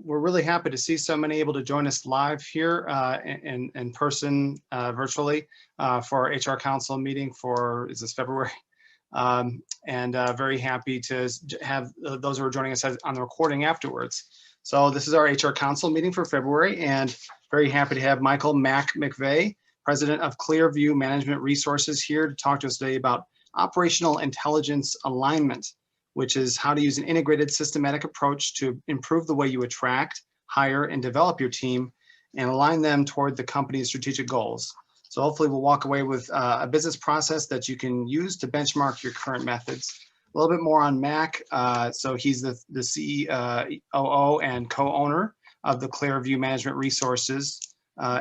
We're really happy to see so many able to join us live here in person, virtually, for our HR Council meeting for, is this February? Very happy to have those who are joining us on the recording afterwards. So this is our HR Council meeting for February, and very happy to have Michael Mac McVey, President of Clearview Management Resources, here to talk to us today about operational intelligence alignment, which is how to use an integrated systematic approach to improve the way you attract, hire, and develop your team and align them toward the company's strategic goals. So hopefully we'll walk away with a business process that you can use to benchmark your current methods. A little bit more on Mac. So he's the CEO and co-owner of the Clearview Management Resources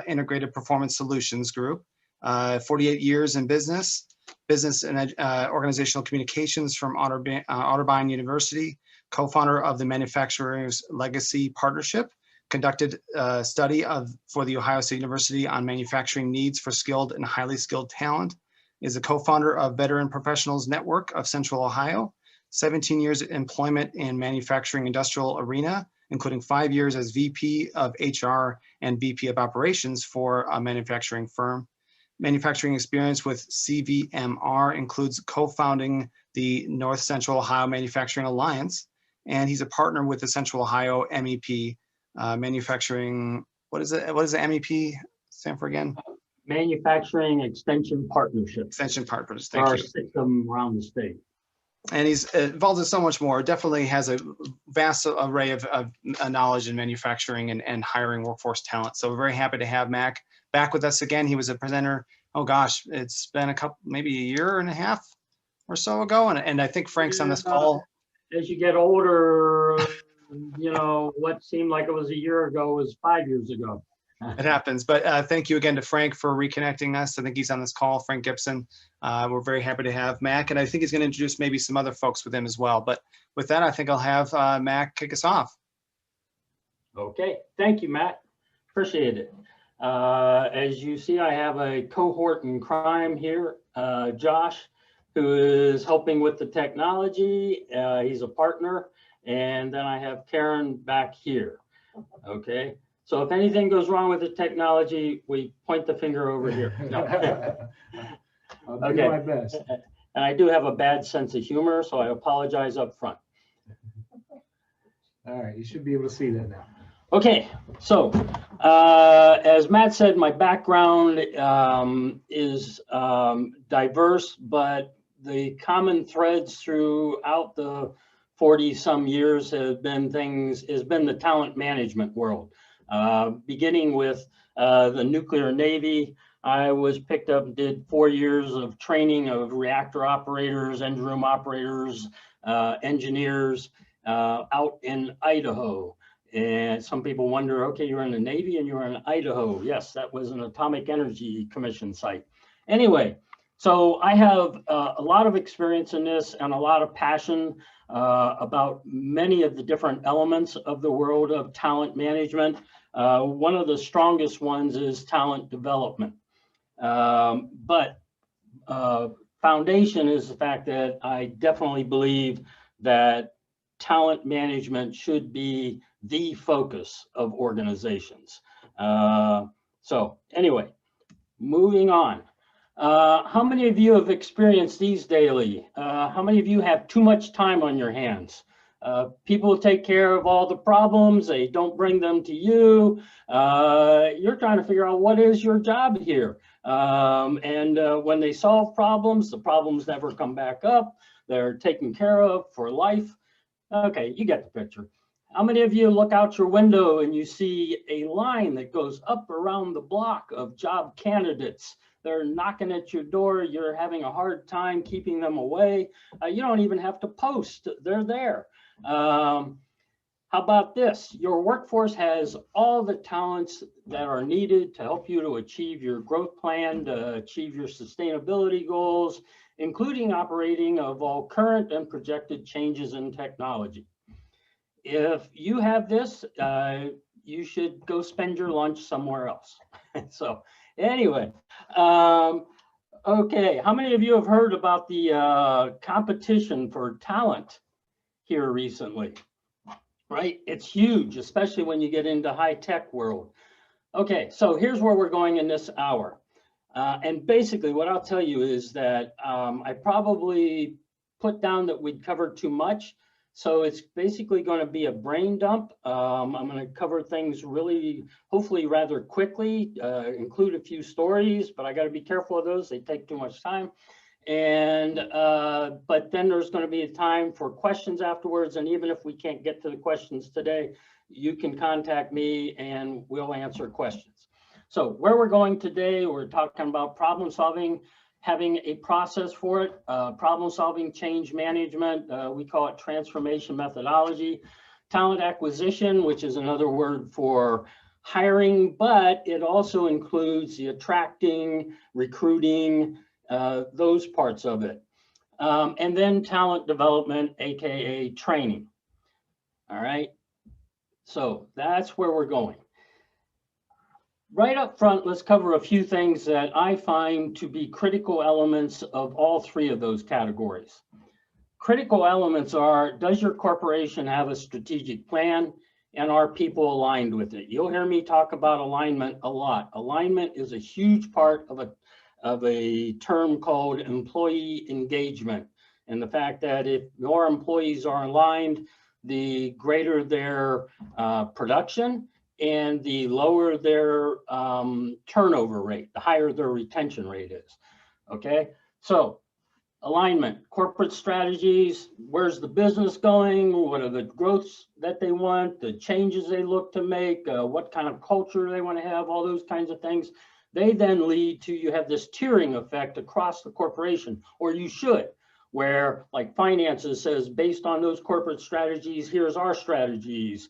Integrated Performance Solutions Group. 48 years in business and organizational communications from Otterbein University, co-founder of the Manufacturers Legacy Partnership, conducted a study for the Ohio State University on manufacturing needs for skilled and highly skilled talent, is a co-founder of Veteran Professionals Network of Central Ohio, 17 years of employment in manufacturing industrial arena, including 5 years as VP of HR and VP of Operations for a manufacturing firm. Manufacturing experience with CVMR includes co-founding the North Central Ohio Manufacturing Alliance, and he's a partner with the Central Ohio MEP Manufacturing. What is it? What does the MEP stand for again? Manufacturing Extension Partnership. Extension Partners. Thank you. Our system around the state. And he's involved in so much more. Definitely has a vast array of knowledge in manufacturing and hiring workforce talent. So we're very happy to have Mac back with us again. He was a presenter, oh gosh, it's been maybe a year and a half or so ago. And I think Frank's on this call. As you get older, you know, what seemed like it was a year ago was 5 years ago. It happens, but thank you again to Frank for reconnecting us. I think he's on this call, Frank Gibson. We're very happy to have Mac, and I think he's going to introduce maybe some other folks with him as well. But with that, I think I'll have Mac kick us off. Okay, thank you, Matt. Appreciate it. As you see, I have a cohort in crime here, Josh, who is helping with the technology. He's a partner. And then I have Karen back here. Okay. So if anything goes wrong with the technology, we point the finger over here. No. I'll do my best. And I do have a bad sense of humor, so I apologize up front. All right, you should be able to see that now. Okay, so as Matt said, my background is diverse, but the common threads throughout the 40 some years has been the talent management world. Beginning with the nuclear Navy, I was picked up and did 4 years of training of reactor operators, engine room operators, engineers out in Idaho. And some people wonder, okay, you're in the Navy and you're in Idaho. Yes, that was an Atomic Energy Commission site. Anyway, so I have a lot of experience in this and a lot of passion about many of the different elements of the world of talent management. One of the strongest ones is talent development. But foundation is the fact that I definitely believe that talent management should be the focus of organizations. So anyway, moving on. How many of you have experienced these daily? How many of you have too much time on your hands? People take care of all the problems. They don't bring them to you. You're trying to figure out what is your job here. When they solve problems, the problems never come back up. They're taken care of for life. Okay, you get the picture. How many of you look out your window and you see a line that goes up around the block of job candidates? They're knocking at your door. You're having a hard time keeping them away. You don't even have to post. They're there. How about this? Your workforce has all the talents that are needed to help you to achieve your growth plan, to achieve your sustainability goals, including operating of all current and projected changes in technology. If you have this, you should go spend your lunch somewhere else. So anyway, okay, how many of you have heard about the competition for talent here recently? right? It's huge, especially when you get into high-tech world. Okay, so here's where we're going in this hour. And basically what I'll tell you is that I probably put down that we'd covered too much. So it's basically going to be a brain dump. I'm going to cover things really, hopefully rather quickly, include a few stories, but I got to be careful of those. They take too much time. And but then there's going to be a time for questions afterwards. And even if we can't get to the questions today, you can contact me and we'll answer questions. So where we're going today, we're talking about problem solving, having a process for it, problem solving, change management. We call it transformation methodology, talent acquisition, which is another word for hiring, but it also includes the attracting, recruiting, those parts of it. And then talent development, AKA training. All right. So that's where we're going. Right up front, let's cover a few things that I find to be critical elements of all three of those categories. Critical elements are, does your corporation have a strategic plan and are people aligned with it? You'll hear me talk about alignment a lot. Alignment is a huge part of a term called employee engagement. And the fact that if your employees are aligned, the greater their production and the lower their turnover rate, the higher their retention rate is. Okay, so alignment, corporate strategies, where's the business going? What are the growths that they want, the changes they look to make, what kind of culture they want to have, all those kinds of things. They then lead to, you have this tiering effect across the corporation, or you should, where like finances says, based on those corporate strategies, here's our strategies,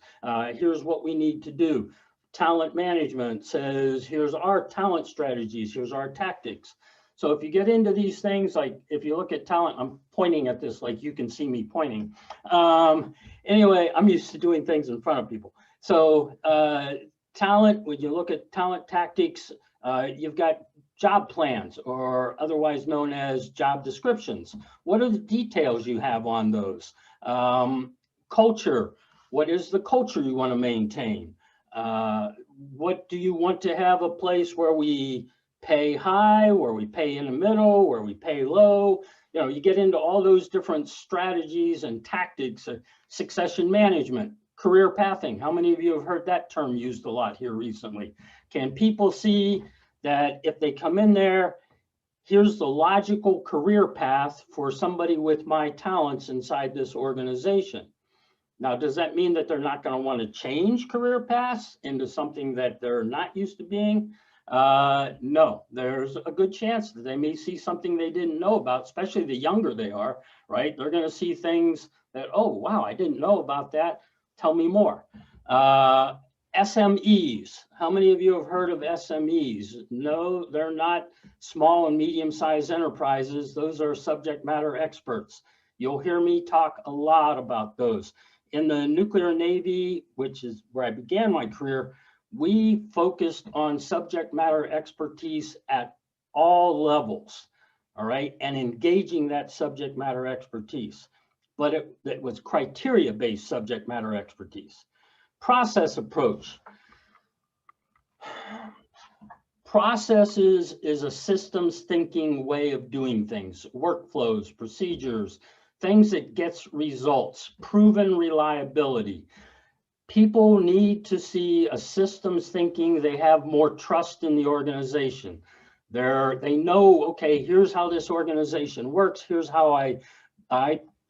here's what we need to do. Talent management says, here's our talent strategies, here's our tactics. So if you get into these things, like if you look at talent, I'm pointing at this like you can see me pointing. Anyway, I'm used to doing things in front of people. So talent, when you look at talent tactics, you've got job plans, or otherwise known as job descriptions. What are the details you have on those? Culture, what is the culture you want to maintain? What do you want to have a place where we pay high, where we pay in the middle, where we pay low? You know, you get into all those different strategies and tactics, succession management, career pathing. How many of you have heard that term used a lot here recently? Can people see that if they come in there, here's the logical career path for somebody with my talents inside this organization? Now, does that mean that they're not going to want to change career paths into something that they're not used to being? No, there's a good chance that they may see something they didn't know about, especially the younger they are, right? They're going to see things that, oh, wow, I didn't know about that. Tell me more. SMEs. How many of you have heard of SMEs? No, they're not small and medium-sized enterprises. Those are subject matter experts. You'll hear me talk a lot about those. In the nuclear Navy, which is where I began my career, we focused on subject matter expertise at all levels, all right, and engaging that subject matter expertise. But it was criteria-based subject matter expertise. Process approach. Processes is a systems thinking way of doing things, workflows, procedures, things that gets results, proven reliability. People need to see a systems thinking. They have more trust in the organization. They know, okay, here's how this organization works. Here's how I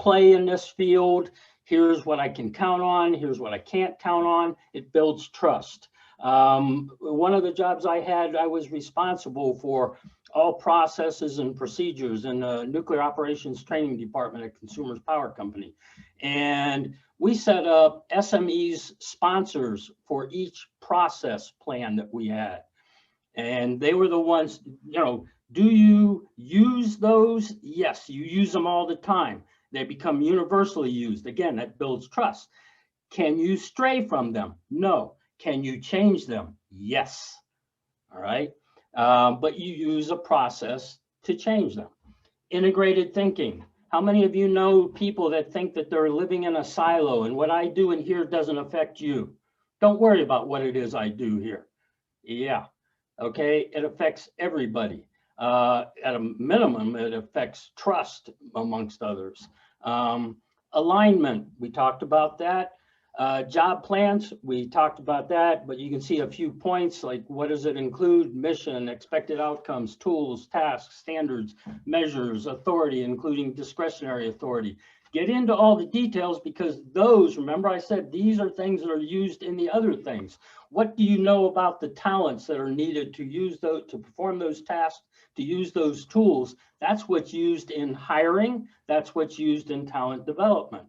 play in this field. Here's what I can count on. Here's what I can't count on. It builds trust. One of the jobs I had, I was responsible for all processes and procedures in the nuclear operations training department at Consumers Power Company. And we set up SMEs sponsors for each process plan that we had. And they were the ones, you know, do you use those? Yes, you use them all the time. They become universally used. Again, that builds trust. Can you stray from them? No. Can you change them? Yes. All right. But you use a process to change them. Integrated thinking. How many of you know people that think that they're living in a silo and what I do in here doesn't affect you? Don't worry about what it is I do here. Yeah, okay, it affects everybody. At a minimum, it affects trust amongst others. Alignment, we talked about that. Job plans, we talked about that, but you can see a few points like what does it include? Mission, expected outcomes, tools, tasks, standards, measures, authority, including discretionary authority. Get into all the details because those, remember I said, these are things that are used in the other things. What do you know about the talents that are needed to use those, to perform those tasks, to use those tools? That's what's used in hiring. That's what's used in talent development.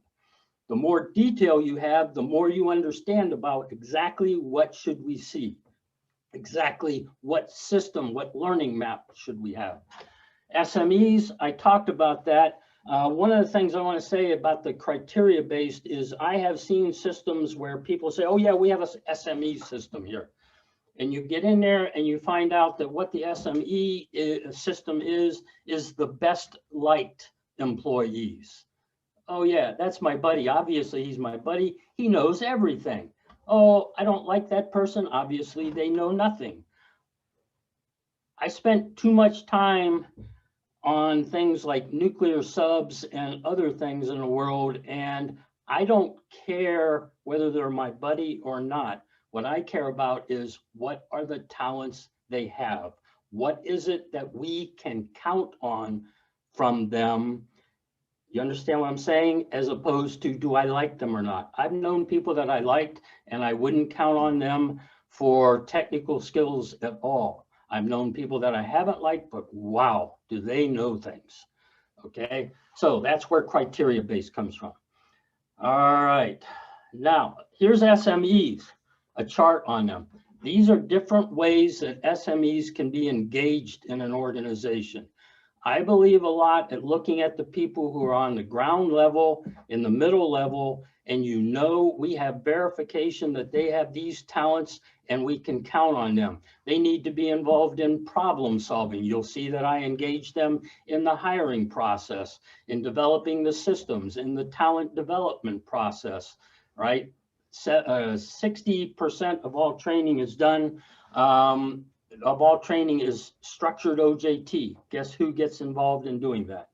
The more detail you have, the more you understand about exactly what should we see, exactly what system, what learning map should we have. SMEs, I talked about that. One of the things I want to say about the criteria based is I have seen systems where people say, oh yeah, we have a SME system here. And you get in there and you find out that what the SME system is the best liked employees. Oh yeah, that's my buddy. Obviously he's my buddy. He knows everything. Oh, I don't like that person. Obviously they know nothing. I spent too much time on things like nuclear subs and other things in the world, and I don't care whether they're my buddy or not. What I care about is what are the talents they have? What is it that we can count on from them? You understand what I'm saying? As opposed to, do I like them or not? I've known people that I liked and I wouldn't count on them for technical skills at all. I've known people that I haven't liked, but wow, do they know things? Okay, so that's where criteria base comes from. All right, now here's SMEs, a chart on them. These are different ways that SMEs can be engaged in an organization. I believe a lot at looking at the people who are on the ground level, in the middle level, and you know we have verification that they have these talents and we can count on them. They need to be involved in problem solving. You'll see that I engage them in the hiring process, in developing the systems, in the talent development process, right? 60% of all training is done. Of all training is structured OJT. Guess who gets involved in doing that?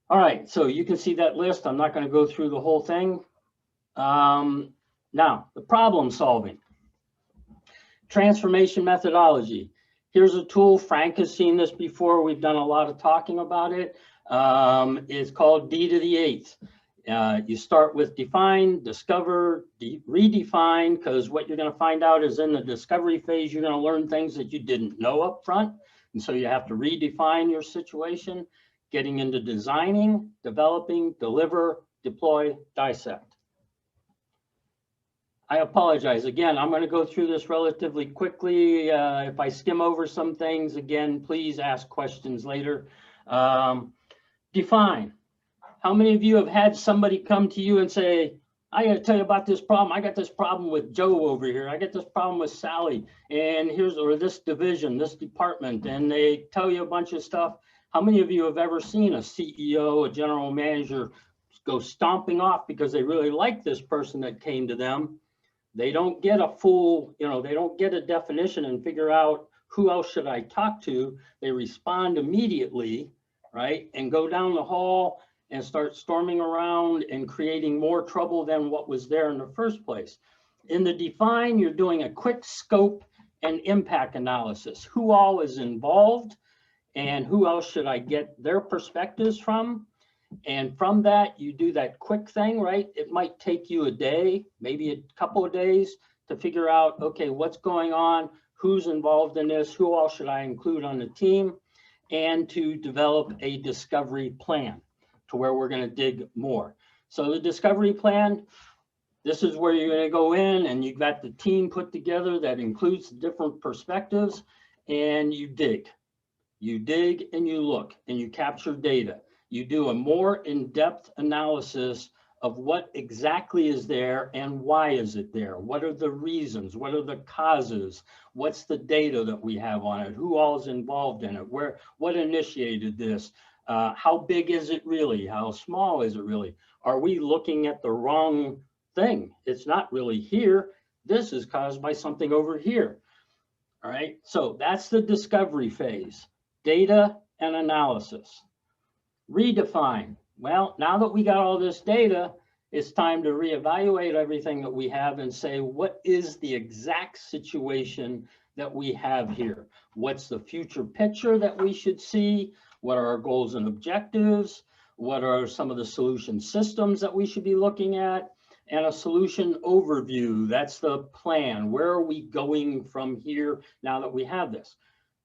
All right, so you can see that list. I'm not going to go through the whole thing. Now, the problem solving. Transformation methodology. Here's a tool. Frank has seen this before. We've done a lot of talking about it. It's called D to the 8th. You start with define, discover, redefine, because what you're going to find out is in the discovery phase, you're going to learn things that you didn't know up front. And so you have to redefine your situation, getting into designing, developing, deliver, deploy, dissect. I apologize. Again, I'm going to go through this relatively quickly. If I skim over some things, again, please ask questions later. Define. How many of you have had somebody come to you and say, I got to tell you about this problem. I got this problem with Joe over here. I got this problem with Sally. And here's, or this division, this department. And they tell you a bunch of stuff. How many of you have ever seen a CEO, a general manager go stomping off because they really like this person that came to them? They don't get a full, they don't get a definition and figure out who else should I talk to. They respond immediately, right? And go down the hall and start storming around and creating more trouble than what was there in the first place. In the define, you're doing a quick scope and impact analysis. Who all is involved and who else should I get their perspectives from? And from that, you do that quick thing, right? It might take you a day, maybe a couple of days to figure out, okay, what's going on? Who's involved in this? Who else should I include on the team? And to develop a discovery plan to where we're going to dig more. So the discovery plan, this is where you're going to go in and you've got the team put together that includes different perspectives, and you dig. You dig and you look and you capture data. You do a more in-depth analysis of what exactly is there and why is it there? What are the reasons? What are the causes? What's the data that we have on it? Who all is involved in it? What initiated this? How big is it really? How small is it really? Are we looking at the wrong thing? It's not really here. This is caused by something over here. All right, so that's the discovery phase, data and analysis. Redefine. Well, now that we got all this data, it's time to reevaluate everything that we have and say, what is the exact situation that we have here? What's the future picture that we should see? What are our goals and objectives? What are some of the solution systems that we should be looking at? And a solution overview, that's the plan. Where are we going from here now that we have this?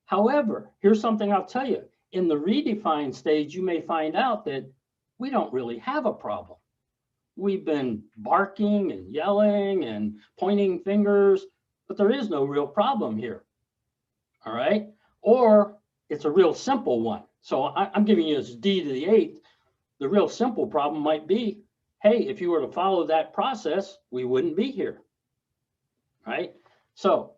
However, here's something I'll tell you. In the redefine stage, you may find out that we don't really have a problem. We've been barking and yelling and pointing fingers, but there is no real problem here. All right? Or it's a real simple one. So I'm giving you this D to the 8th. The real simple problem might be, hey, if you were to follow that process, we wouldn't be here. Right? So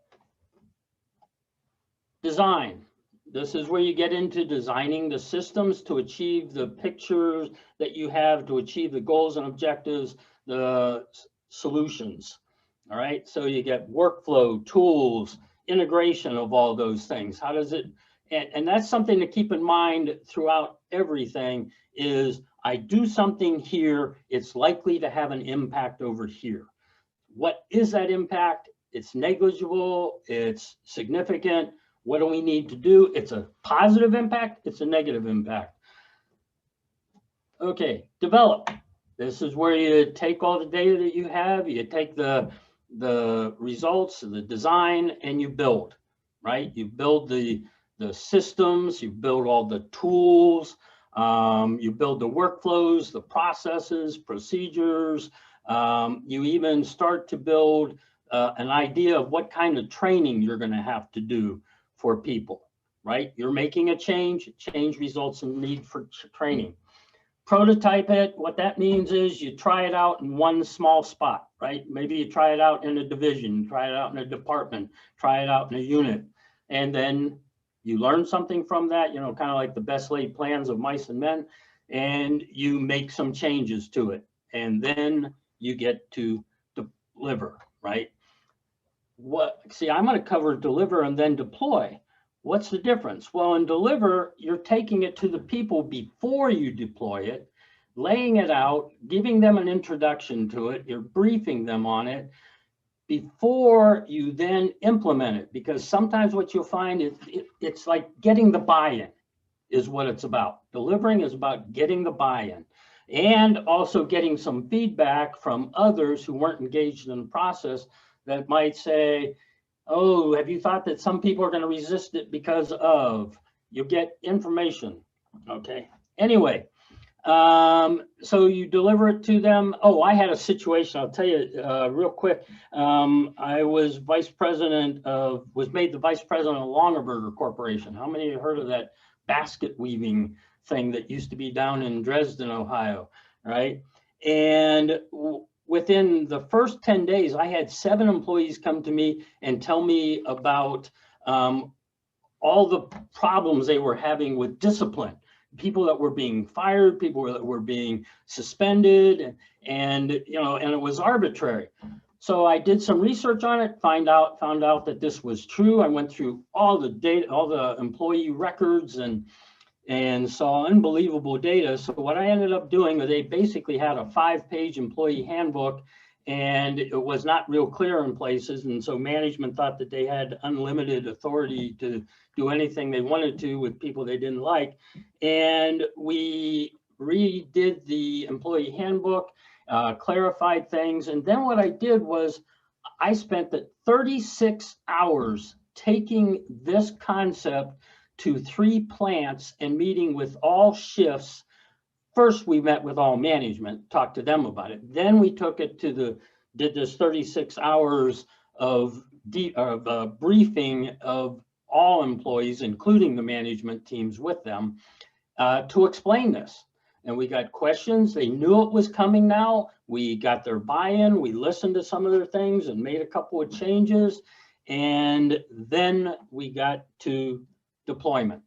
design. This is where you get into designing the systems to achieve the pictures that you have, to achieve the goals and objectives, the solutions. All right, so you get workflow, tools, integration of all those things. How does it, and that's something to keep in mind throughout everything is I do something here, it's likely to have an impact over here. What is that impact? It's negligible, it's significant. What do we need to do? It's a positive impact, it's a negative impact. Okay, develop. This is where you take all the data that you have, you take the results, the design, and you build, right? You build the systems, you build all the tools, you build the workflows, the processes, procedures. You even start to build an idea of what kind of training you're going to have to do for people, right? You're making a change results in need for training. Prototype it. What that means is you try it out in one small spot, right? Maybe you try it out in a division, try it out in a department, try it out in a unit, and then you learn something from that, you know, kind of like the best laid plans of mice and men, and you make some changes to it, and then you get to deliver, right? See, I'm going to cover deliver and then deploy. What's the difference? Well, in deliver, you're taking it to the people before you deploy it, laying it out, giving them an introduction to it, you're briefing them on it before you then implement it. Because sometimes what you'll find is it's like getting the buy-in is what it's about. Delivering is about getting the buy-in and also getting some feedback from others who weren't engaged in the process that might say, oh, have you thought that some people are going to resist it because of, you get information, okay? Anyway, so you deliver it to them. Oh, I had a situation, I'll tell you real quick. I was made the vice president of Longaberger Corporation. How many of you heard of that basket weaving thing that used to be down in Dresden, Ohio, right? And within the first 10 days, I had 7 employees come to me and tell me about all the problems they were having with discipline. People that were being fired, people that were being suspended, and you know, and it was arbitrary. So I did some research on it, found out that this was true. I went through all the data, all the employee records, and saw unbelievable data. So what I ended up doing was they basically had a 5-page employee handbook, and it was not real clear in places. And so management thought that they had unlimited authority to do anything they wanted to with people they didn't like. And we redid the employee handbook, clarified things. And then what I did was I spent the 36 hours taking this concept to 3 plants and meeting with all shifts. First, we met with all management, talked to them about it. Then we took it to did this 36 hours of briefing of all employees, including the management teams with them, to explain this. And we got questions. They knew it was coming now. We got their buy-in. We listened to some of their things and made a couple of changes. And then we got to deployment.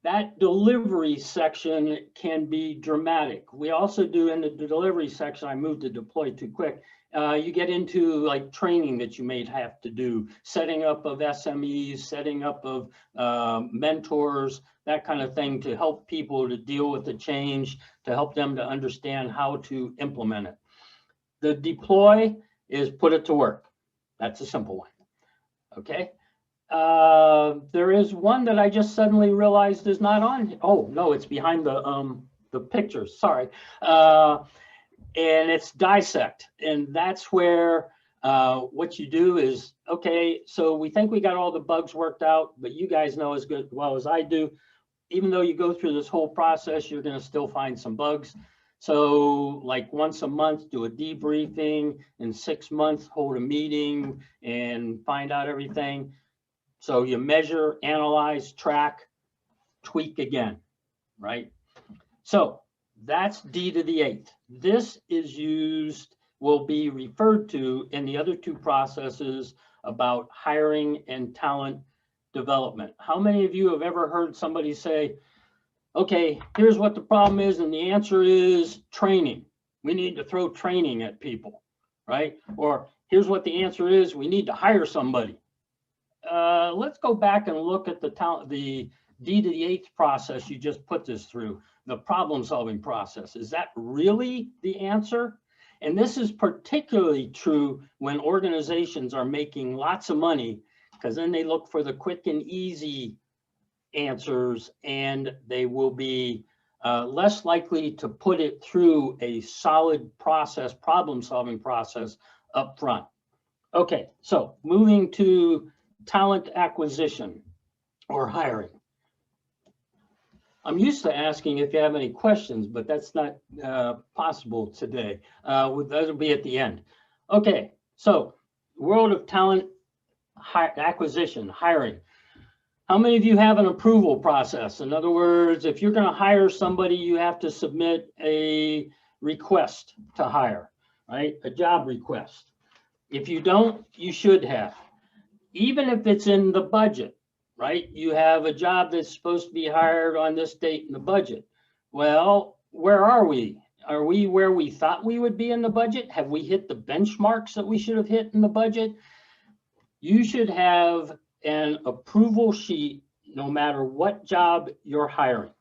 that delivery section can be dramatic. We also do in the delivery section, I moved to deploy too quick. You get into like training that you may have to do, setting up of SMEs, setting up of mentors, that kind of thing to help people to deal with the change, to help them to understand how to implement it. The deploy is put it to work. That's a simple one. Okay. There is one that I just suddenly realized is not on. Oh no, it's behind the pictures. Sorry, and it's dissect, and that's where what you do is, okay, so we think we got all the bugs worked out, but you guys know as good well as I do, even though you go through this whole process, you're going to still find some bugs. So like once a month, do a debriefing. In 6 months, hold a meeting and find out everything. So you measure, analyze, track, tweak again, right? So that's D to the 8th. This is used, will be referred to in the other two processes about hiring and talent development. How many of you have ever heard somebody say, okay, here's what the problem is, and the answer is training. We need to throw training at people, right? Or here's what the answer is, we need to hire somebody. Let's go back and look at the D to the 8th process you just put this through, the problem solving process. Is that really the answer? And this is particularly true when organizations are making lots of money, because then they look for the quick and easy answers, and they will be less likely to put it through a solid process, problem solving process up front. Okay, so moving to talent acquisition or hiring. I'm used to asking if you have any questions, but that's not possible today. That'll be at the end. Okay, so world of talent acquisition, hiring. How many of you have an approval process? In other words, if you're going to hire somebody, you have to submit a request to hire, right? A job request. If you don't, you should have. Even if it's in the budget, right? You have a job that's supposed to be hired on this date in the budget. Well, where are we? Are we where we thought we would be in the budget? Have we hit the benchmarks that we should have hit in the budget? You should have an approval sheet no matter what job you're hiring.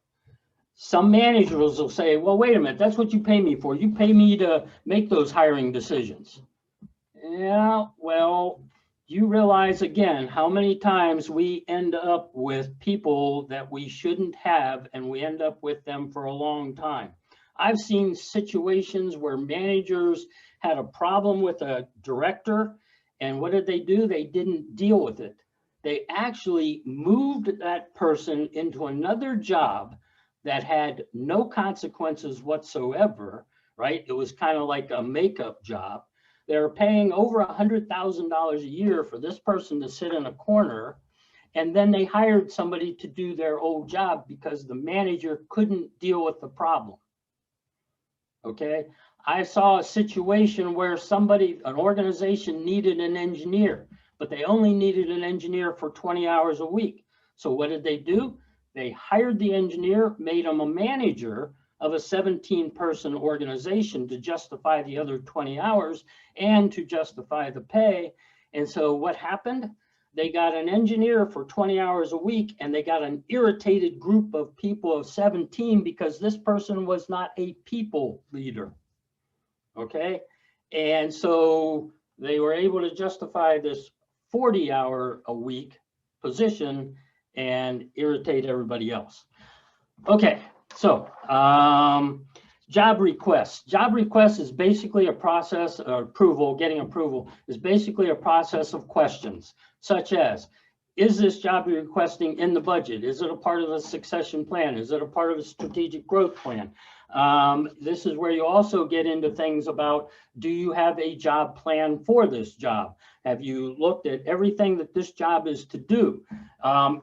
Some managers will say, well, wait a minute, that's what you pay me for. You pay me to make those hiring decisions. Yeah, well, you realize again how many times we end up with people that we shouldn't have, and we end up with them for a long time. I've seen situations where managers had a problem with a director, and what did they do? They didn't deal with it. They actually moved that person into another job that had no consequences whatsoever, right? It was kind of like a makeup job. They're paying over $100,000 a year for this person to sit in a corner, and then they hired somebody to do their old job because the manager couldn't deal with the problem. Okay, I saw a situation where an organization needed an engineer, but they only needed an engineer for 20 hours a week. So what did they do? They hired the engineer, made him a manager of a 17-person organization to justify the other 20 hours and to justify the pay. And so what happened? They got an engineer for 20 hours a week, and they got an irritated group of people of 17 because this person was not a people leader. Okay, and so they were able to justify this 40-hour-a-week position and irritate everybody else. Okay, so job requests. Job requests is basically a process of approval, getting approval is basically a process of questions, such as, is this job you're requesting in the budget? Is it a part of the succession plan? Is it a part of a strategic growth plan? This is where you also get into things about, do you have a job plan for this job? Have you looked at everything that this job is to do?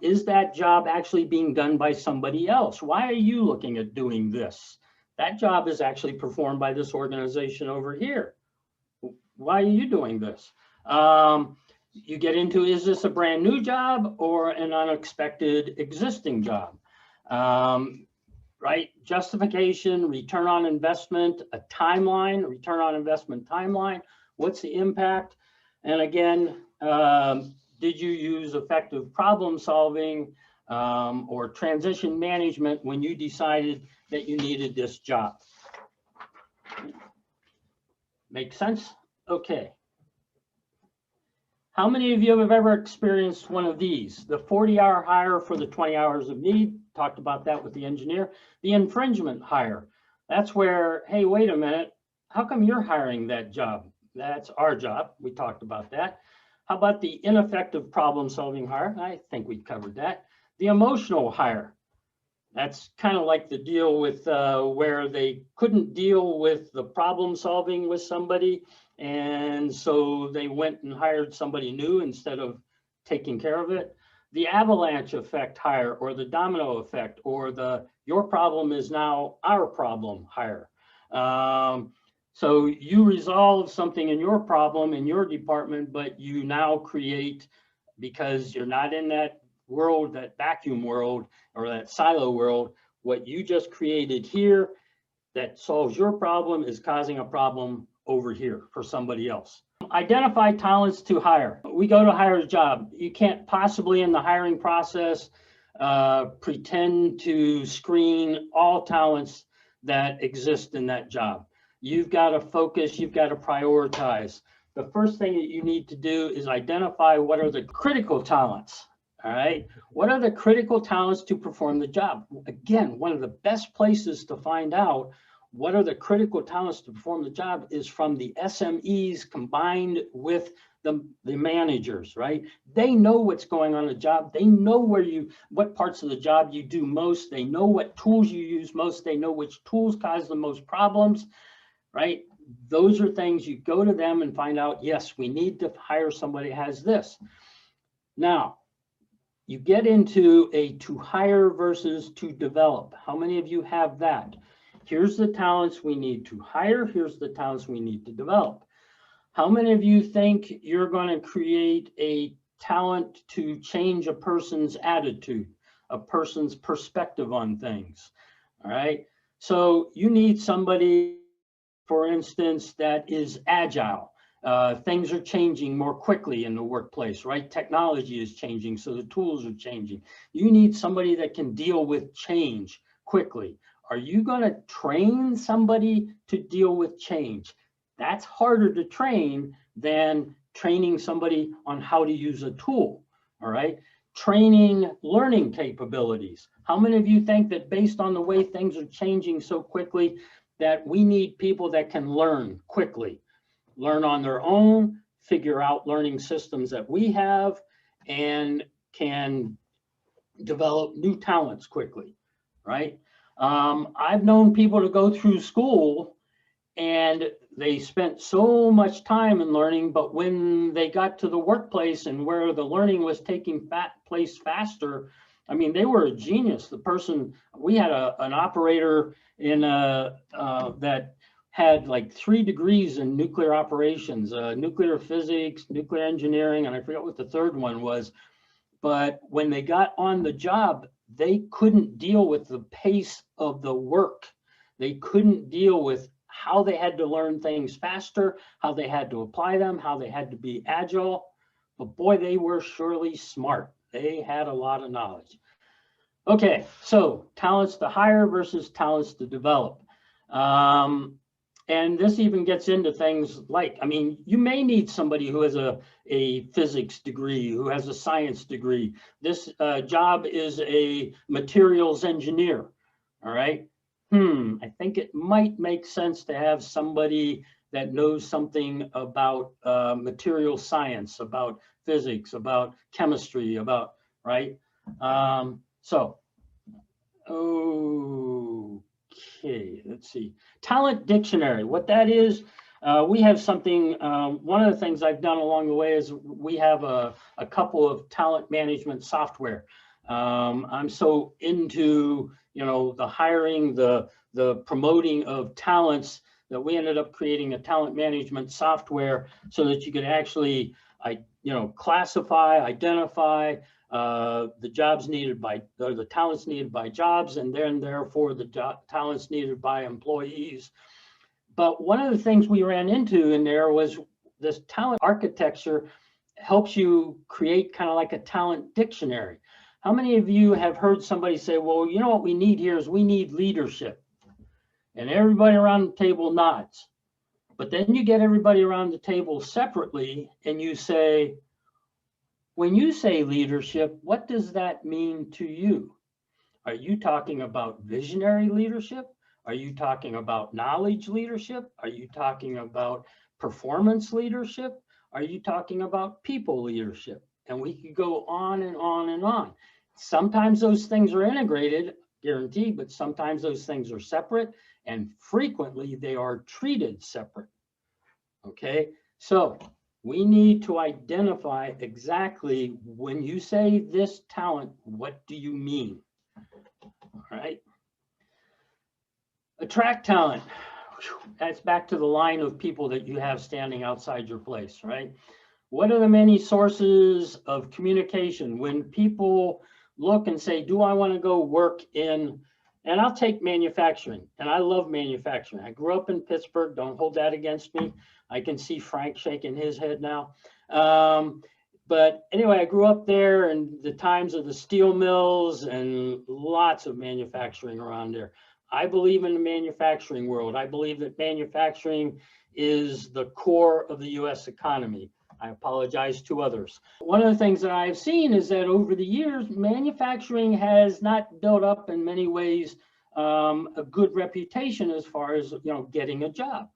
Is that job actually being done by somebody else? Why are you looking at doing this? That job is actually performed by this organization over here. Why are you doing this? You get into, is this a brand new job or an unexpected existing job? Right? Justification, return on investment, a timeline, return on investment timeline. What's the impact? And again, did you use effective problem solving or transition management when you decided that you needed this job? Make sense? Okay. How many of you have ever experienced one of these? The 40-hour hire for the 20 hours of need. Talked about that with the engineer. The infringement hire. That's where, hey, wait a minute. How come you're hiring that job? That's our job. We talked about that. How about the ineffective problem-solving hire? I think we covered that. The emotional hire. That's kind of like the deal with where they couldn't deal with the problem solving with somebody. And so they went and hired somebody new instead of taking care of it. The avalanche effect hire, or the domino effect, or the your problem is now our problem hire. So you resolve something in your problem in your department, but you now create, because you're not in that world, that vacuum world or that silo world, what you just created here that solves your problem is causing a problem over here for somebody else. Identify talents to hire. We go to hire a job. You can't possibly in the hiring process pretend to screen all talents that exist in that job. You've got to focus, you've got to prioritize. The first thing that you need to do is identify what are the critical talents. All right, what are the critical talents to perform the job? Again, one of the best places to find out what are the critical talents to perform the job is from the SMEs combined with the managers, right? They know what's going on in the job. They know what parts of the job you do most. They know what tools you use most. They know which tools cause the most problems, right? Those are things you go to them and find out, yes, we need to hire somebody who has this. Now, you get into a to hire versus to develop. How many of you have that? Here's the talents we need to hire. Here's the talents we need to develop. How many of you think you're going to create a talent to change a person's attitude, a person's perspective on things? All right. So you need somebody, for instance, that is agile. Things are changing more quickly in the workplace, right? Technology is changing, so the tools are changing. You need somebody that can deal with change quickly. Are you going to train somebody to deal with change? That's harder to train than training somebody on how to use a tool, all right? Training learning capabilities. How many of you think that based on the way things are changing so quickly that we need people that can learn quickly? Learn on their own, figure out learning systems that we have, and can develop new talents quickly, right? I've known people to go through school and they spent so much time in learning, but when they got to the workplace and where the learning was taking place faster, I mean, they were a genius. The person, we had an operator in that had like 3 degrees in nuclear operations, nuclear physics, nuclear engineering, and I forget what the third one was. But when they got on the job, they couldn't deal with the pace of the work. They couldn't deal with how they had to learn things faster, how they had to apply them, how they had to be agile. But boy, they were surely smart. They had a lot of knowledge. Okay, so talents to hire versus talents to develop. And this even gets into things like, I mean, you may need somebody who has a physics degree, who has a science degree. This job is a materials engineer, all right? I think it might make sense to have somebody that knows something about material science, about physics, about chemistry, about, right? Okay, let's see. Talent dictionary, what that is, we have something, one of the things I've done along the way is we have a couple of talent management software. I'm so into, the hiring, the promoting of talents that we ended up creating a talent management software so that you could actually, classify, identify, the jobs needed by, or the talents needed by jobs, and then therefore the talents needed by employees. But one of the things we ran into in there was this talent architecture helps you create kind of like a talent dictionary. How many of you have heard somebody say, well, you know what we need here is we need leadership? And everybody around the table nods. But then you get everybody around the table separately and you say, when you say leadership, what does that mean to you? Are you talking about visionary leadership? Are you talking about knowledge leadership? Are you talking about performance leadership? Are you talking about people leadership? And we could go on and on and on. Sometimes those things are integrated, guaranteed, but sometimes those things are separate, and frequently they are treated separate. Okay, so we need to identify exactly when you say this talent, what do you mean? All right. Attract talent. That's back to the line of people that you have standing outside your place, right? What are the many sources of communication when people look and say, do I want to go work in, and I'll take manufacturing, and I love manufacturing. I grew up in Pittsburgh. Don't hold that against me. I can see Frank shaking his head now. But anyway, I grew up there in the times of the steel mills and lots of manufacturing around there. I believe in the manufacturing world. I believe that manufacturing is the core of the US economy. I apologize to others. One of the things that I've seen is that over the years, manufacturing has not built up in many ways a good reputation as far as, getting a job.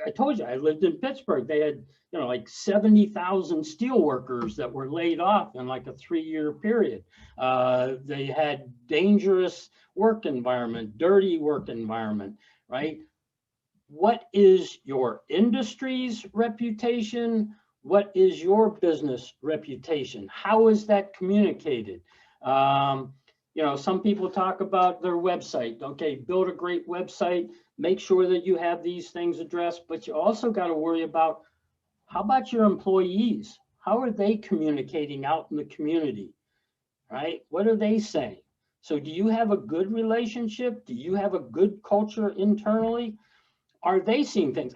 I told you, I lived in Pittsburgh. They had, like 70,000 steel workers that were laid off in like a 3-year period. They had dangerous work environment, dirty work environment, right? What is your industry's reputation? What is your business reputation? How is that communicated? Some people talk about their website. Okay, build a great website, make sure that you have these things addressed, but you also got to worry about, how about your employees? How are they communicating out in the community, right? What are they saying? So do you have a good relationship? Do you have a good culture internally? Are they seeing things?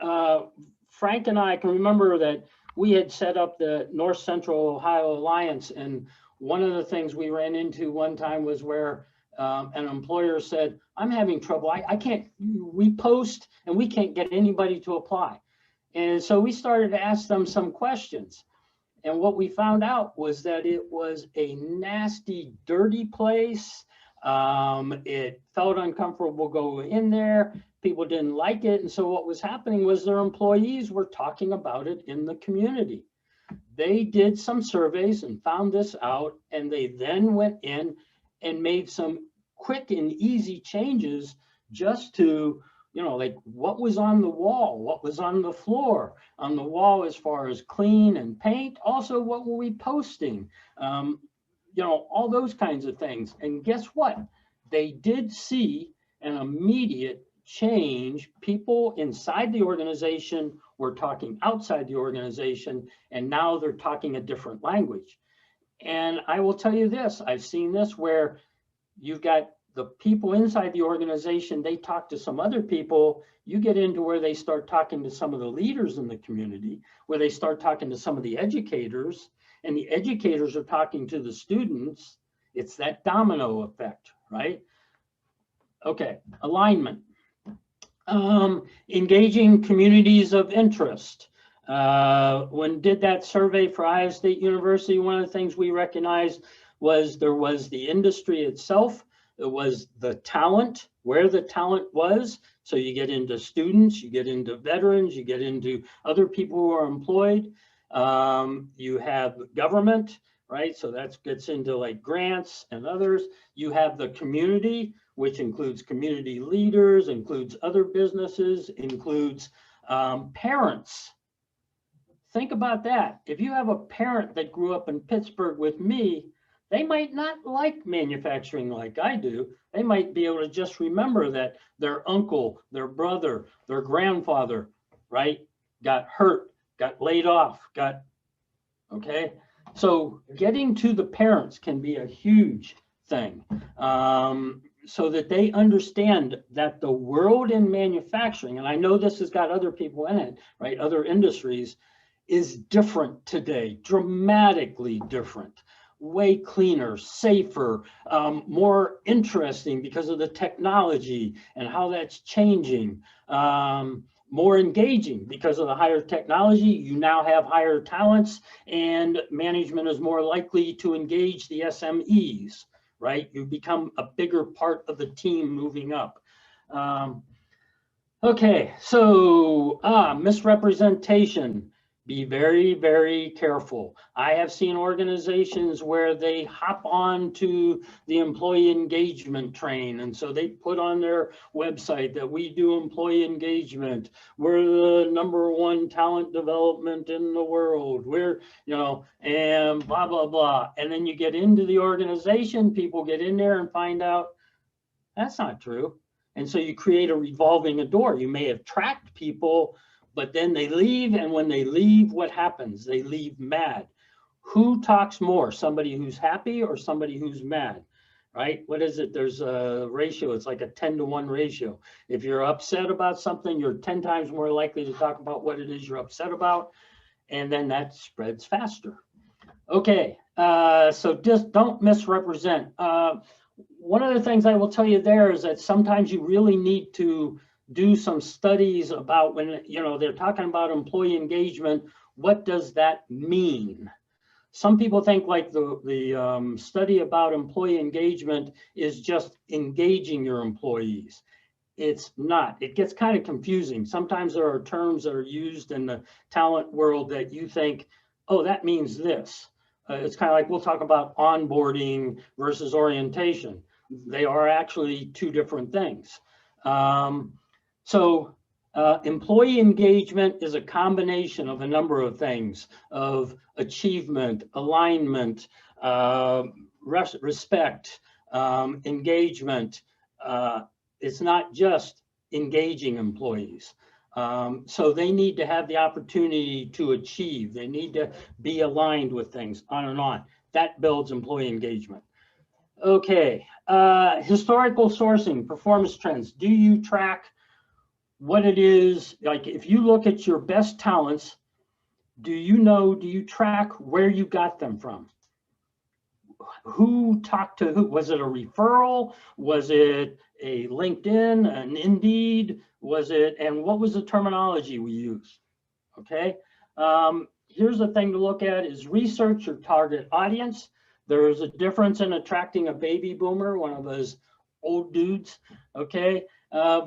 Frank and I can remember that we had set up the North Central Ohio Alliance, and one of the things we ran into one time was where an employer said, I'm having trouble. I can't, we post and we can't get anybody to apply. And so we started to ask them some questions. And what we found out was that it was a nasty, dirty place. It felt uncomfortable going in there. People didn't like it. And so what was happening was their employees were talking about it in the community. They did some surveys and found this out, and they then went in and made some quick and easy changes just to, like what was on the wall, what was on the floor, on the wall as far as clean and paint. Also, what were we posting? All those kinds of things. And guess what? They did see an immediate change. People inside the organization were talking outside the organization, and now they're talking a different language. And I will tell you this, I've seen this where you've got the people inside the organization, they talk to some other people. You get into where they start talking to some of the leaders in the community, where they start talking to some of the educators, and the educators are talking to the students. It's that domino effect, right? Okay, alignment. Engaging communities of interest. When did that survey for Iowa State University, one of the things we recognized was there was the industry itself, it was the talent, where the talent was. So you get into students, you get into veterans, you get into other people who are employed. You have government, right? So that gets into like grants and others. You have the community, which includes community leaders, includes other businesses, includes parents. Think about that. If you have a parent that grew up in Pittsburgh with me, they might not like manufacturing like I do. They might be able to just remember that their uncle, their brother, their grandfather, right, got hurt, got laid off, okay? So getting to the parents can be a huge thing, so that they understand that the world in manufacturing, and I know this has got other people in it, right? Other industries, is different today, dramatically different, way cleaner, safer, more interesting because of the technology and how that's changing. More engaging because of the higher technology. You now have higher talents, and management is more likely to engage the SMEs, right? You become a bigger part of the team moving up. Okay, so misrepresentation. Be very, very careful. I have seen organizations where they hop on to the employee engagement train. And so they put on their website that we do employee engagement. We're the #1 talent development in the world. We're, and blah, blah, blah. And then you get into the organization, people get in there and find out that's not true. And so you create a revolving door. You may attract people, but then they leave, and when they leave, what happens? They leave mad. Who talks more, somebody who's happy or somebody who's mad, right? What is it? There's a ratio. It's like a 10-to-1 ratio. If you're upset about something, you're 10 times more likely to talk about what it is you're upset about, and then that spreads faster. Okay, so just don't misrepresent. One of the things I will tell you there is that sometimes you really need to do some studies about when, they're talking about employee engagement, what does that mean? Some people think like the study about employee engagement is just engaging your employees. It's not. It gets kind of confusing. Sometimes there are terms that are used in the talent world that you think, oh, that means this. It's kind of like we'll talk about onboarding versus orientation. They are actually two different things. Employee engagement is a combination of a number of things, of achievement, alignment, respect, engagement. It's not just engaging employees. So they need to have the opportunity to achieve. They need to be aligned with things, on and on. That builds employee engagement. Okay, historical sourcing, performance trends. Do you track what it is? Like if you look at your best talents, do you track where you got them from? Who talked to who? Was it a referral? Was it a LinkedIn, an Indeed? And what was the terminology we used? Okay, here's the thing to look at is research your target audience. There is a difference in attracting a baby boomer, one of those old dudes, okay,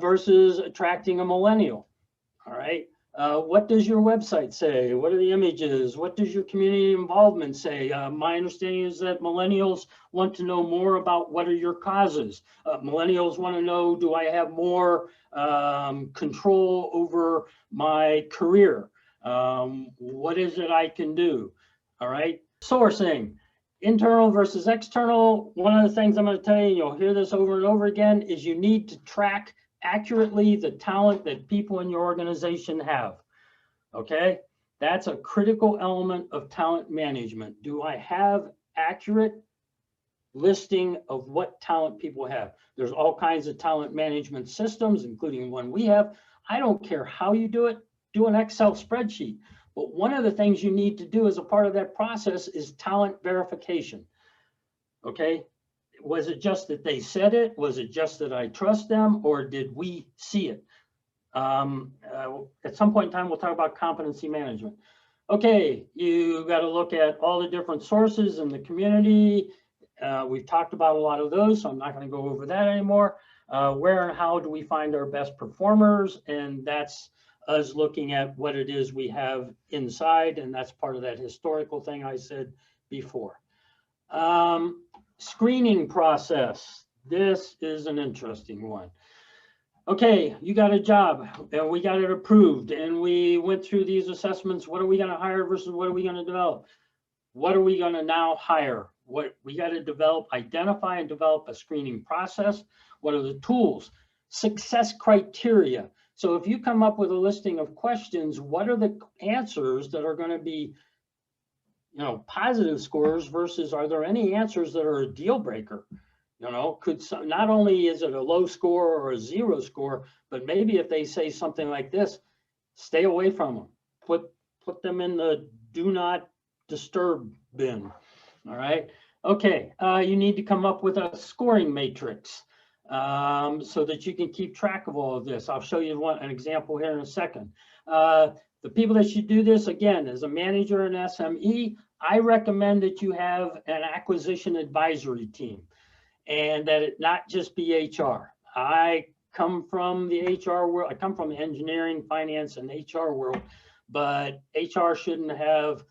versus attracting a millennial, all right? What does your website say? What are the images? What does your community involvement say? My understanding is that millennials want to know more about what are your causes. Millennials want to know, do I have more control over my career? What is it I can do? All right, sourcing. Internal versus external. One of the things I'm going to tell you, you'll hear this over and over again, is you need to track accurately the talent that people in your organization have. Okay, that's a critical element of talent management. Do I have accurate listing of what talent people have? There's all kinds of talent management systems, including one we have. I don't care how you do it, do an Excel spreadsheet. But one of the things you need to do as a part of that process is talent verification. Okay, was it just that they said it? Was it just that I trust them, or did we see it? At some point in time, we'll talk about competency management. Okay, you got to look at all the different sources in the community. We've talked about a lot of those, so I'm not going to go over that anymore. Where and how do we find our best performers? And that's us looking at what it is we have inside, and that's part of that historical thing I said before. Screening process. This is an interesting one. Okay, you got a job, and we got it approved, and we went through these assessments. What are we going to hire versus what are we going to develop? What are we going to now hire? What we got to develop, identify and develop a screening process. What are the tools? Success criteria. So if you come up with a listing of questions, what are the answers that are going to be, positive scores versus are there any answers that are a deal breaker? Not only is it a low score or a 0 score, but maybe if they say something like this, stay away from them. Put them in the do not disturb bin. All right. Okay. You need to come up with a scoring matrix so that you can keep track of all of this. I'll show you an example here in a second. The people that should do this, again, as a manager and SME, I recommend that you have an acquisition advisory team and that it not just be HR. I come from the HR world. I come from the engineering, finance, and HR world, but HR shouldn't have,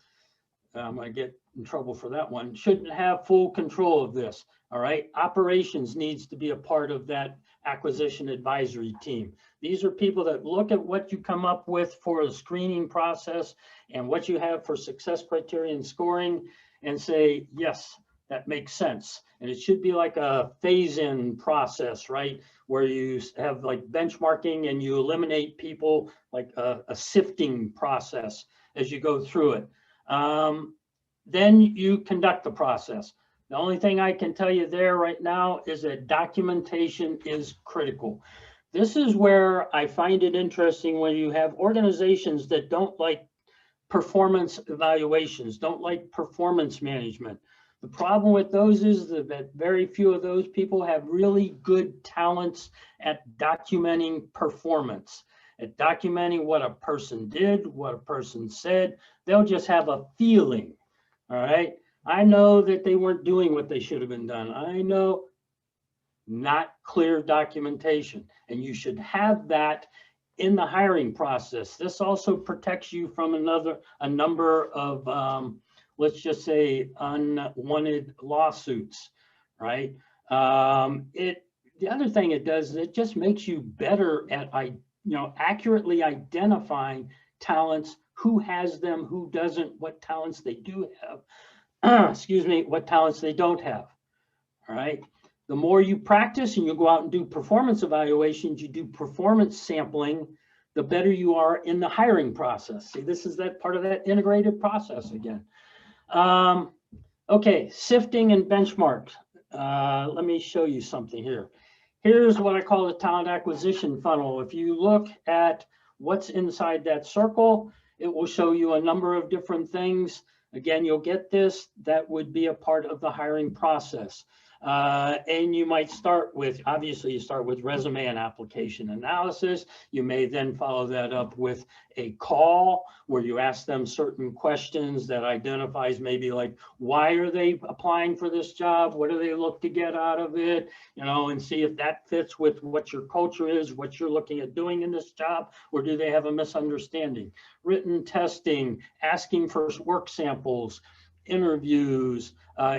I'm going to get in trouble for that one, shouldn't have full control of this. All right. Operations needs to be a part of that acquisition advisory team. These are people that look at what you come up with for a screening process and what you have for success criteria and scoring and say, yes, that makes sense. And it should be like a phase-in process, right? Where you have like benchmarking and you eliminate people, like a sifting process as you go through it. Then you conduct the process. The only thing I can tell you there right now is that documentation is critical. This is where I find it interesting when you have organizations that don't like performance evaluations, don't like performance management. The problem with those is that very few of those people have really good talents at documenting performance, at documenting what a person did, what a person said. They'll just have a feeling, all right? I know that they weren't doing what they should have been done. I know, not clear documentation, and you should have that in the hiring process. This also protects you from a number of, let's just say, unwanted lawsuits, right? The other thing it does is it just makes you better at, accurately identifying talents, who has them, who doesn't, what talents they do have, excuse me, what talents they don't have, all right? The more you practice and you go out and do performance evaluations, you do performance sampling, the better you are in the hiring process. See, this is that part of that integrated process again. Okay, sifting and benchmarks. Let me show you something here. Here's what I call the talent acquisition funnel. If you look at what's inside that circle, it will show you a number of different things. Again, you'll get this. That would be a part of the hiring process. And you might start with, obviously you start with resume and application analysis. You may then follow that up with a call where you ask them certain questions that identifies maybe like, why are they applying for this job? What do they look to get out of it? And see if that fits with what your culture is, what you're looking at doing in this job, or do they have a misunderstanding? Written testing, asking for work samples, interviews.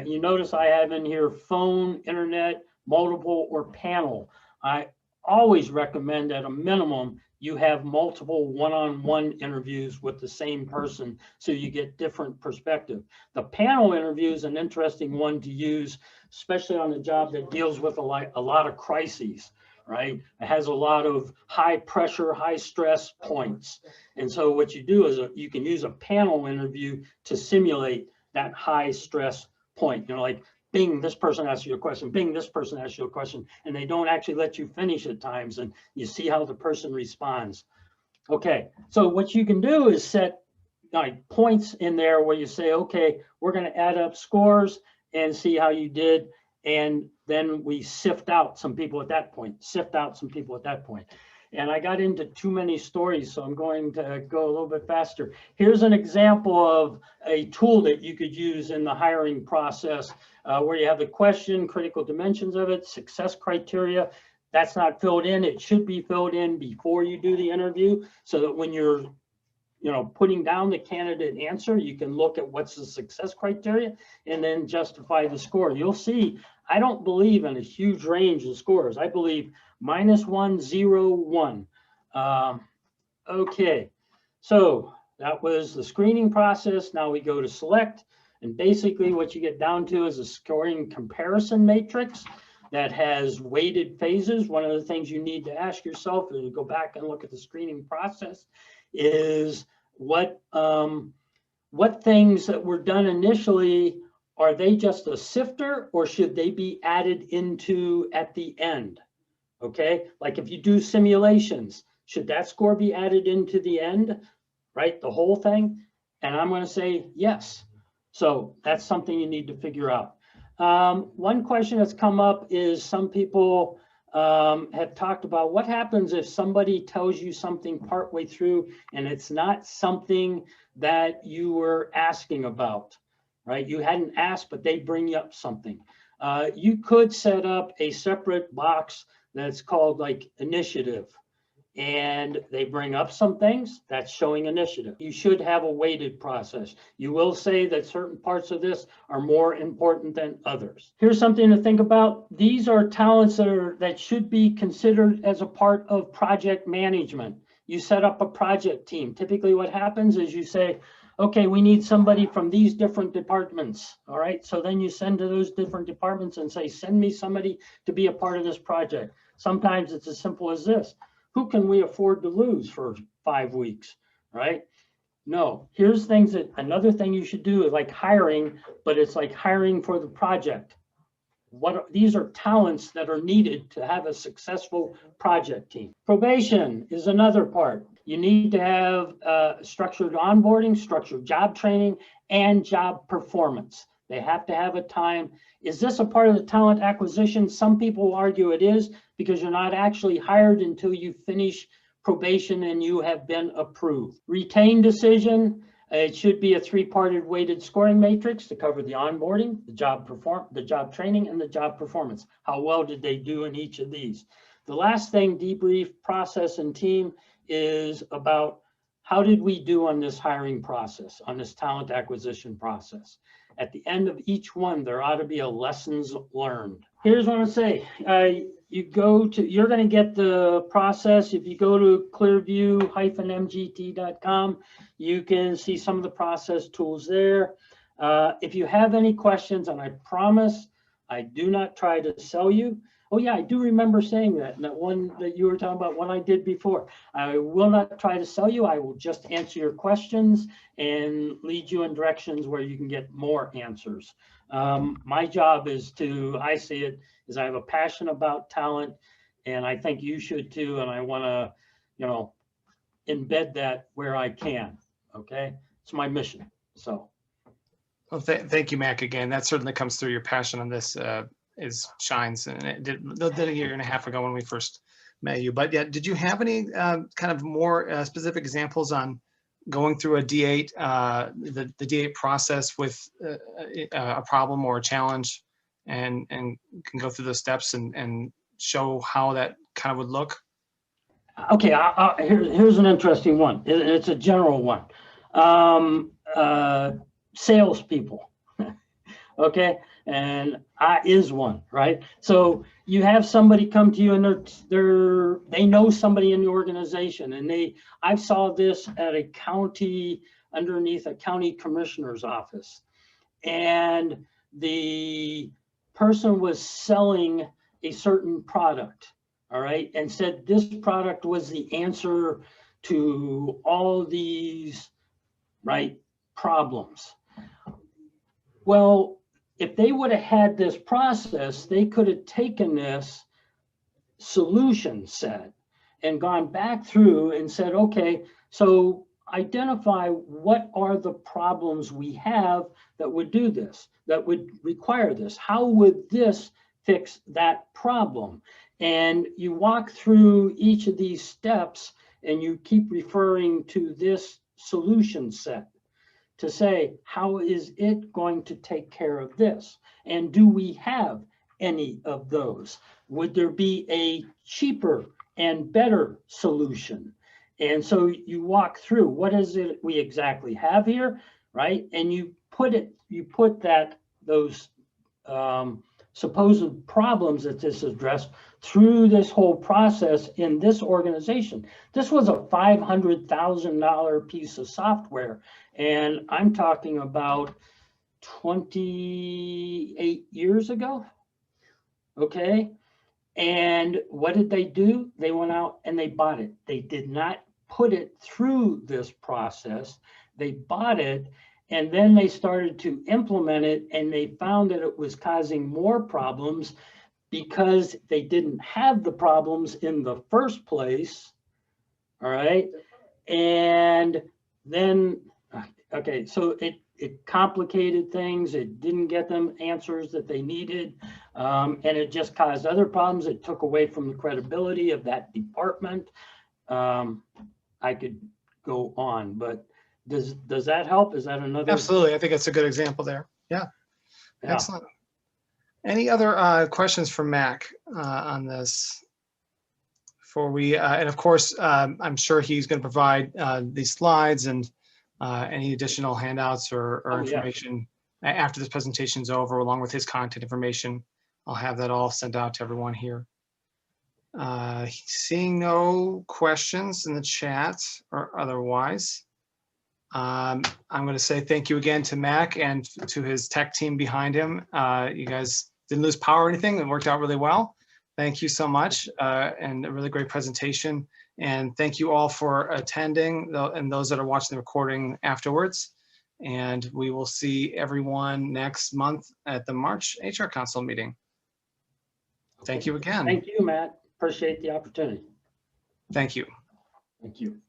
You notice I have in here phone, internet, multiple, or panel. I always recommend at a minimum you have multiple one-on-one interviews with the same person so you get different perspective. The panel interview is an interesting one to use, especially on a job that deals with a lot of crises, right? It has a lot of high pressure, high stress points. And so what you do is you can use a panel interview to simulate that high stress point, like bing, this person asks you a question, bing, this person asks you a question, and they don't actually let you finish at times, and you see how the person responds. Okay, so what you can do is set like points in there where you say, okay, we're going to add up scores and see how you did, and then we sift out some people at that point, And I got into too many stories, so I'm going to go a little bit faster. Here's an example of a tool that you could use in the hiring process where you have the question, critical dimensions of it, success criteria. That's not filled in. It should be filled in before you do the interview so that when you're putting down the candidate answer, you can look at what's the success criteria and then justify the score. You'll see, I don't believe in a huge range of scores. I believe -1, 0, 1. Okay, so that was the screening process. Now we go to select. And basically what you get down to is a scoring comparison matrix that has weighted phases. One of the things you need to ask yourself is to go back and look at the screening process is what what things that were done initially, are they just a sifter or should they be added into at the end? Okay, like if you do simulations, should that score be added into the end, right? The whole thing? And I'm going to say yes. So that's something you need to figure out. One question that's come up is some people have talked about what happens if somebody tells you something partway through and it's not something that you were asking about, right? You hadn't asked, but they bring up something. You could set up a separate box that's called like initiative, and they bring up some things that's showing initiative. You should have a weighted process. You will say that certain parts of this are more important than others. Here's something to think about. These are talents that should be considered as a part of project management. You set up a project team. Typically what happens is you say, okay, we need somebody from these different departments. All right, so then you send to those different departments and say, send me somebody to be a part of this project. Sometimes it's as simple as this. Who can we afford to lose for 5 weeks, right? No, here's things that, another thing you should do is like hiring, but it's like hiring for the project. These are talents that are needed to have a successful project team. Probation is another part. You need to have structured onboarding, structured job training, and job performance. They have to have a time. Is this a part of the talent acquisition? Some people argue it is, because you're not actually hired until you finish probation and you have been approved. Retained decision, it should be a 3-parted weighted scoring matrix to cover the onboarding, the job training, and the job performance. How well did they do in each of these? The last thing, debrief, process, and team, is about how did we do on this hiring process, on this talent acquisition process. At the end of each one, there ought to be a lessons learned. Here's what I want to say. You're going to get the process. If you go to clearview-mgt.com, you can see some of the process tools there. If you have any questions, and I promise I do not try to sell you. Oh yeah, I do remember saying that one that you were talking about, one I did before. I will not try to sell you. I will just answer your questions and lead you in directions where you can get more answers. My job is I see it as I have a passion about talent, and I think you should too. And I want to, embed that where I can. Okay, it's my mission. So. Well, thank you, Mac. Again, that certainly comes through. Your passion on this shines, and it did a year and a half ago when we first met you. But yeah, did you have any kind of more specific examples on going through a D8, the D8 process with a problem or a challenge, and can go through those steps and show how that kind of would look? Okay, here's an interesting one. It's a general one. Salespeople. Okay, and I is one, right? So you have somebody come to you and they know somebody in the organization, and I saw this at a county, underneath a county commissioner's office, and the person was selling a certain product, all right, and said this product was the answer to all these, right, problems. Well, if they would have had this process, they could have taken this solution set and gone back through and said, okay, so identify what are the problems we have that would do this, that would require this. How would this fix that problem? And you walk through each of these steps and you keep referring to this solution set to say, how is it going to take care of this? And do we have any of those? Would there be a cheaper and better solution? And so you walk through, what is it we exactly have here, right? And you put those supposed problems that this addressed through this whole process in this organization. This was a $500,000 piece of software, and I'm talking about 28 years ago, okay? And what did they do? They went out and they bought it. They did not put it through this process. They bought it, And then they started to implement it, and they found that it was causing more problems because they didn't have the problems in the first place. All right. And then, okay, so it complicated things. It didn't get them answers that they needed. And it just caused other problems. It took away from the credibility of that department. I could go on, but does that help? Is that another? Absolutely. I think that's a good example there. Yeah. Yeah. Excellent. Any other questions for Mac on this? Before we, and of course, I'm sure he's going to provide these slides and any additional handouts or Oh, yeah. information after this presentation is over, along with his contact information. I'll have that all sent out to everyone here. Seeing no questions in the chat or otherwise, I'm going to say thank you again to Mac and to his tech team behind him. You guys didn't lose power or anything. It worked out really well. Thank you so much, and a really great presentation. And thank you all for attending, and those that are watching the recording afterwards. And we will see everyone next month at the March HR Council meeting. Thank you again. Thank you, Matt. Appreciate the opportunity. Thank you. Thank you.